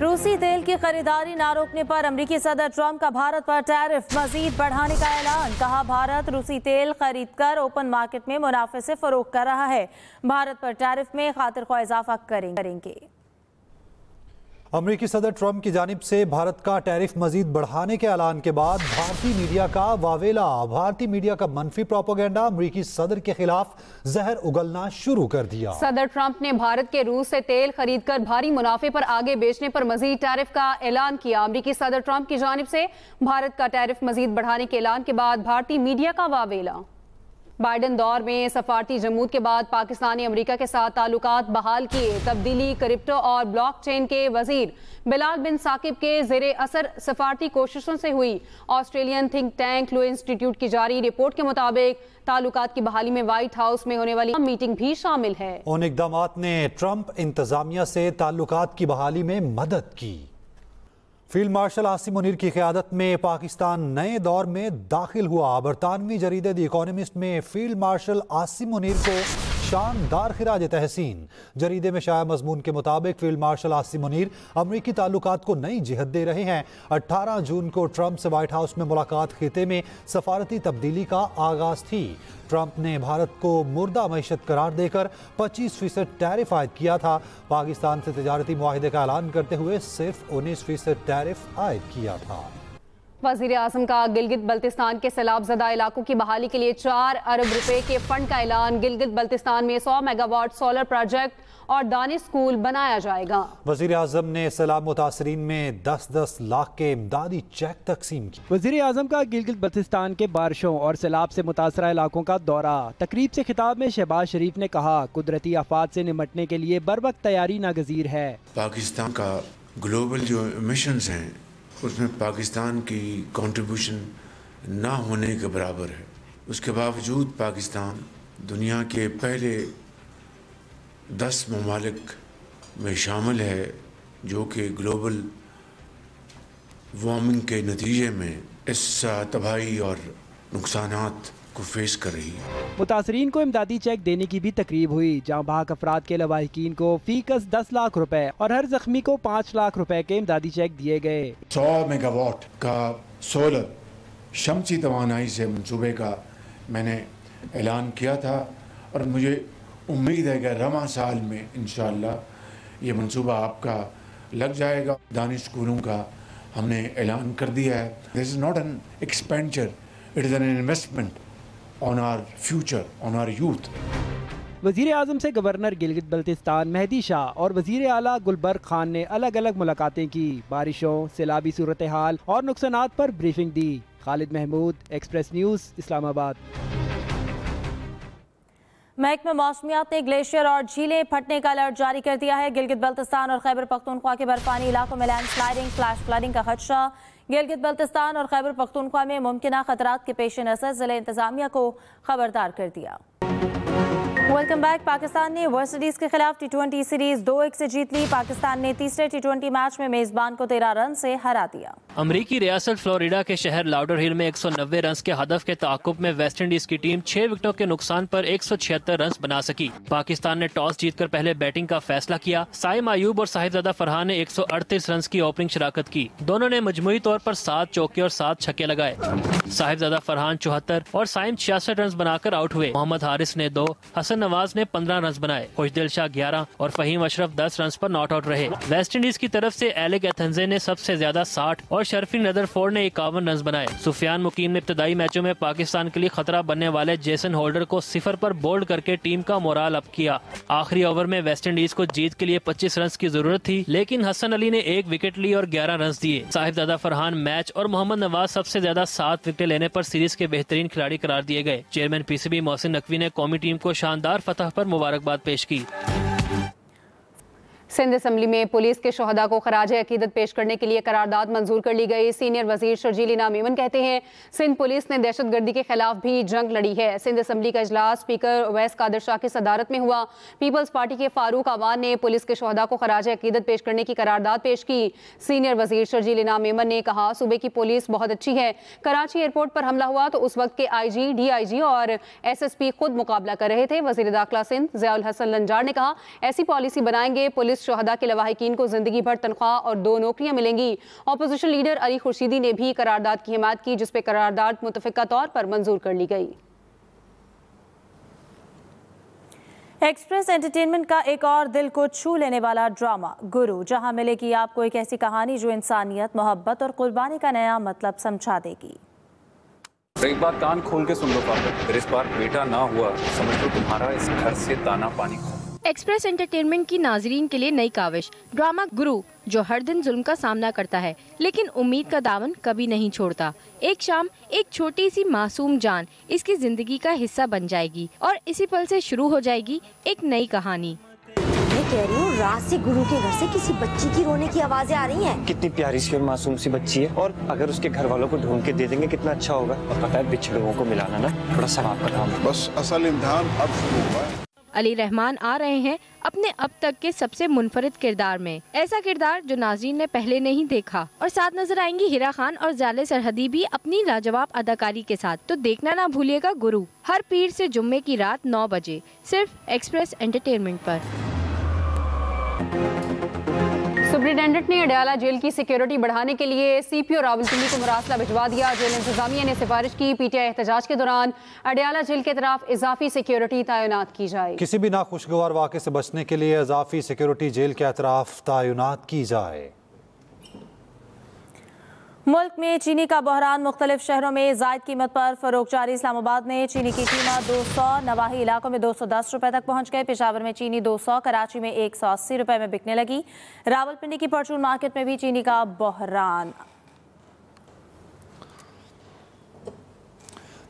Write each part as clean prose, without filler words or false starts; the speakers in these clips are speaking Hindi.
रूसी तेल की खरीदारी न रोकने पर अमेरिकी सदर ट्रंप का भारत पर टैरिफ मजीद बढ़ाने का ऐलान। कहा, भारत रूसी तेल खरीदकर ओपन मार्केट में मुनाफे से फरोख्त कर रहा है। भारत पर टैरिफ में खातिरख्वाह इजाफा करेंगे। अमेरिकी सदर ट्रंप की जानिब से भारत का टैरिफ मजीद बढ़ाने के ऐलान के बाद भारतीय मीडिया का वावेला। भारतीय मीडिया का मनफी प्रोपेगेंडा अमेरिकी सदर के खिलाफ जहर उगलना शुरू कर दिया। सदर ट्रंप ने भारत के रूस से तेल खरीदकर भारी मुनाफे पर आगे बेचने पर मजीद टैरिफ का ऐलान किया। अमेरिकी सदर ट्रंप की जानिब से भारत का टैरिफ मजीद बढ़ाने के ऐलान के बाद भारतीय मीडिया का वावेला। बाइडन दौर में सफारती जमूद के बाद पाकिस्तान ने अमेरिका के साथ ताल्लुकात बहाल किए। तब्दीली, क्रिप्टो और ब्लॉकचेन के वजीर बिलाल बिन साकिब के ज़ेरे असर सफारती कोशिशों से हुई। ऑस्ट्रेलियन थिंक टैंक लो इंस्टीट्यूट की जारी रिपोर्ट के मुताबिक ताल्लुकात की बहाली में व्हाइट हाउस में होने वाली मीटिंग भी शामिल है। उन इक़दामात ने ट्रंप इंतजामिया से ताल्लुकात की बहाली में मदद की। फील्ड मार्शल आसिम मुनीर की क़यादत में पाकिस्तान नए दौर में दाखिल हुआ। बरतानवी जरीदे द इकोनॉमिस्ट में फील्ड मार्शल आसिम मुनीर को शानदार खिराज तहसीन। जरीदे में शाया मजमून के मुताबिक फील्ड मार्शल आसिम मुनीर अमरीकी ताल्लुकात को नई जिहत दे रहे हैं। 18 जून को ट्रंप से व्हाइट हाउस में मुलाकात खिते में सफारती तब्दीली का आगाज थी। ट्रंप ने भारत को मुर्दा मईशत करार देकर 25% टैरिफ आयद किया था। पाकिस्तान से तिजारती मुआहिदे का ऐलान करते हुए सिर्फ 19% टैरिफ आयद किया था। वज़ीर आज़म का गिलगित बल्तिस्तान के सैलाब ज़दा इलाकों की बहाली के लिए 4 अरब रुपए के फंड का ऐलान। गिलगित बल्तिस्तान में 100 मेगावाट सोलर प्रोजेक्ट और दानिश स्कूल बनाया जाएगा। वज़ीर आज़म ने सैलाब मुतासरीन में 10-10 लाख के इमदादी चेक तकसीम किए। वज़ीर आज़म का गिलगित बल्तिस्तान के बारिशों और सैलाब से मुतासरा इलाकों का दौरा। तकरीब से खिताब में शहबाज शरीफ ने कहा, कुदरती आफात से निमटने के लिए बरवक्त तैयारी नागज़ीर है। पाकिस्तान का ग्लोबल जो मिशंस हैं उसमें पाकिस्तान की कंट्रीब्यूशन ना होने के बराबर है। उसके बावजूद पाकिस्तान दुनिया के पहले 10 ममालिक में शामिल है जो कि ग्लोबल वार्मिंग के नतीजे में इस तबाही और नुकसानात को फेस कर रही है। मुतासरीन को इमदादी चेक देने की भी तकरीब हुई, जहाँ भाग अफराद के लवाहिकीन को फीकस 10 लाख रुपए और हर जख्मी को 5 लाख रुपए के इमदादी चेक दिए गए। 100 मेगावाट का सोलर शमसी तवानाई से मंसूबे का मैंने ऐलान किया था और मुझे उम्मीद है कि रवा साल में इंशाअल्लाह ये मंसूबा आपका लग जाएगा। दानिश स्कूलों का हमने ऐलान कर दिया है। This is not an expenditure, it is an investment on our future, on our youth। वज़ीर आज़म से गवर्नर गिलगित बल्तिस्तान मेहदी शाह और वज़ीर आला गुलबर्ग खान ने अलग अलग मुलाकातें की। बारिशों, सैलाबी सूरत हाल और नुकसानात पर ब्रीफिंग दी। Khalid Mahmood, express news, Islamabad. महकमा मौसमियात ने ग्लेशियर और झीलें फटने का अलर्ट जारी कर दिया है। गिलगित बल्तिस्तान और खैबर पख्तूनख्वा के बर्फानी इलाकों में लैंडस्लाइडिंग, फ्लैश फ्लडिंग का खदशा। गिलगित बल्तिस्तान और खैबर पख्तूनख्वा में मुमकिन खतरात के पेश नज़र जिले इंतजामिया को खबरदार कर दिया। Welcome back. पाकिस्तान ने वेस्ट इंडीज के खिलाफ T20 सीरीज 2-1 से जीत ली। पाकिस्तान ने तीसरे T20 मैच में मेजबान को 13 रन से हरा दिया। अमरीकी रियासत फ्लोरिडा के शहर लाउडरहिल में 190 रन के हदफ के ताकुब में वेस्ट इंडीज की टीम 6 विकेटों के नुकसान पर 176 रन बना सकी। पाकिस्तान ने टॉस जीतकर पहले बैटिंग का फैसला किया। साइम आयूब और साहिबजादा फरहान ने 138 रन की ओपनिंग शराकत की। दोनों ने मजमूई तौर पर 7 चौके और 7 छक्के लगाए। साहिबजादा फरहान 74 और साइम 66 रन बनाकर आउट हुए। मोहम्मद हारिस ने 2, हसन नवाज ने 15 रन बनाए। खुशदिल शाह 11 और फहीम अशरफ 10 रन पर नॉट आउट रहे। वेस्ट इंडीज की तरफ से एलेक एथेंजे ने सबसे ज्यादा 60 और शर्फिन रदरफोर्ड ने 51 रन बनाए। सुफियान मुकीम ने इब्तदाई मैचों में पाकिस्तान के लिए खतरा बनने वाले जेसन होल्डर को 0 पर बोल्ड करके टीम का मोराल अप किया। आखिरी ओवर में वेस्ट इंडीज को जीत के लिए 25 रन की जरूरत थी, लेकिन हसन अली ने 1 विकेट ली और 11 रन दिए। साहिबजादा फरहान मैच और मोहम्मद नवाज सबसे ज्यादा 7 विकेट लेने पर सीरीज के बेहतरीन खिलाड़ी करार दिए गए। चेयरमैन PCB मोहसिन नकवी ने कौमी टीम को शानदार फतह पर मुबारकबाद पेश की। सिंध असम्बली में पुलिस के शोहदा को खराज अकीदत पेश करने के लिए करारदाद मंजूर कर ली गई। सीनियर वजीर शर्जील इनाम मेमन कहते हैं, सिंध पुलिस ने दहशतगर्दी के खिलाफ भी जंग लड़ी है। सिंध असम्बली का इजलास स्पीकर उवैस कादिर शाह की सदारत में हुआ। पीपल्स पार्टी के फारूक आवान ने पुलिस के शोहदा को खराज अकीदत पेश करने की करारदाद पेश की। सीनियर वजीर शर्जील इनाम मेमन ने कहा, सूबे की पुलिस बहुत अच्छी है। कराची एयरपोर्ट पर हमला हुआ तो उस वक्त के IG, DIG और SSP खुद मुकाबला कर रहे थे। वजीर दाखिला सिंध ज़ियाउल हसन लंजार ने कहा, ऐसी पॉलिसी बनाएंगे, पुलिस शहदा के लवाहिकीन को जिंदगी भर तनख्वाह और 2 नौकरियां मिलेंगी। अपोजिशन लीडर अली खुर्शीदी ने भी करारदाद की हिमायत की, जिसपे करारदाद मुतफिका तौर पर मंजूर कर ली गई। एक्सप्रेस एंटरटेनमेंट का एक और दिल को छू लेने वाला ड्रामा गुरु, जहां मिलेगी आपको एक ऐसी कहानी जो इंसानियत, मोहब्बत और कुर्बानी का नया मतलब समझा देगी। एक बात कान खोल के सुन लो फादर, अगर इस बार बेटा ना हुआ समझ लो तुम्हारा इस घर से दाना पानी खो। एक्सप्रेस एंटरटेनमेंट की नाजरीन के लिए नई काविश, ड्रामा गुरु, जो हर दिन जुल्म का सामना करता है लेकिन उम्मीद का दामन कभी नहीं छोड़ता। एक शाम एक छोटी सी मासूम जान इसकी जिंदगी का हिस्सा बन जाएगी और इसी पल से शुरू हो जाएगी एक नई कहानी। मैं कह रही हूँ, रात से गुरु के घर से किसी बच्ची की रोने की आवाजें आ रही हैं। कितनी प्यारी सी और मासूम सी बच्ची है, और अगर उसके घर वालों को ढूंढ के दे देंगे कितना अच्छा होगा। और पता है बिछड़ों को मिलाना ना थोड़ा सवाब का काम है। बस असल इम्तिहान अब शुरू हुआ है। अली रहमान आ रहे हैं अपने अब तक के सबसे मुनफरिद किरदार में, ऐसा किरदार जो नाज़रीन ने पहले नहीं देखा। और साथ नजर आएंगी हिरा खान और जाले सरहदी भी अपनी लाजवाब अदाकारी के साथ। तो देखना ना भूलिएगा गुरु, हर पीर से जुम्मे की रात 9 बजे सिर्फ एक्सप्रेस एंटरटेनमेंट पर। सुप्रिंटेंडेंट ने अडयाला जेल की सिक्योरिटी बढ़ाने के लिए सीपीओ रावलपिंडी को मुरासला भिजवा दिया। जेल इंतजामिया ने सिफारिश की, पीटीआई एहतजाज के दौरान अडयाला जेल की तरफ इजाफी सिक्योरिटी तैनात की जाए। किसी भी नाखुशगवार वाक़े से बचने के लिए इजाफी सिक्योरिटी जेल के अतराफ तैनात की जाए। मुल्क में चीनी का बहरान, मुख्तलिफ शहरों में जायद कीमत पर फरोख्त जारी। इस्लामाबाद में चीनी की कीमत 200, नवाही इलाकों में 210 रुपए तक पहुंच गए। पेशावर में चीनी 200, कराची में 180 रुपए में बिकने लगी। रावलपिंडी की परचून मार्केट में भी चीनी का बहरान।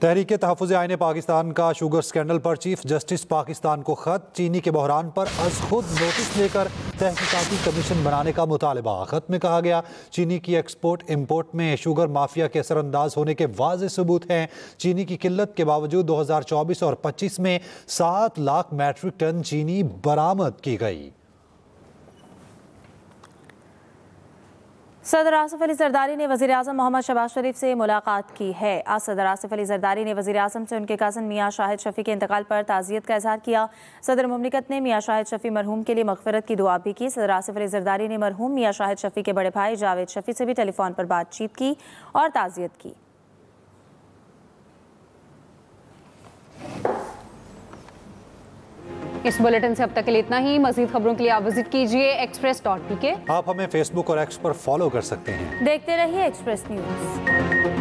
तहरीक तहफ़्फ़ुज़ आईन पाकिस्तान का शुगर स्कैंडल पर चीफ जस्टिस पाकिस्तान को खत, चीनी के बहरान पर अज खुद नोटिस लेकर तहकीकाती कमीशन बनाने का मुतालबा। खत में कहा गया, चीनी की एक्सपोर्ट इम्पोर्ट में शुगर माफिया के असरअंदाज होने के वाज़ेह सबूत हैं। चीनी की किल्लत के बावजूद 2024 और 25 में 7 लाख मैट्रिक टन चीनी बरामद की गई। सदर आसिफ अली जरदारी ने वज़ीर आज़म मोहम्मद शहबाज शरीफ से मुलाकात की है। आज सदर आसिफ अली जरदारी ने वज़ीर आज़म से उनके कज़न मियाँ शाहिद शफ़ी के इंतकाल पर ताज़ियत का इज़हार किया। सदर मुमलिकत ने मियाँ शाहिद शफ़ी मरहूम के लिए मग़फ़िरत की दुआ भी की। सदर आसिफ अली जरदारी ने मरहूम मियाँ शाहिद शफ़ी के बड़े भाई जावेद शफ़ी से भी टेलीफोन पर बातचीत की और ताज़ियत की। इस बुलेटिन से अब तक के लिए इतना ही। मज़ीद खबरों के लिए आप विजिट कीजिए express.pk। आप हमें फेसबुक और एक्स पर फॉलो कर सकते हैं। देखते रहिए एक्सप्रेस न्यूज़।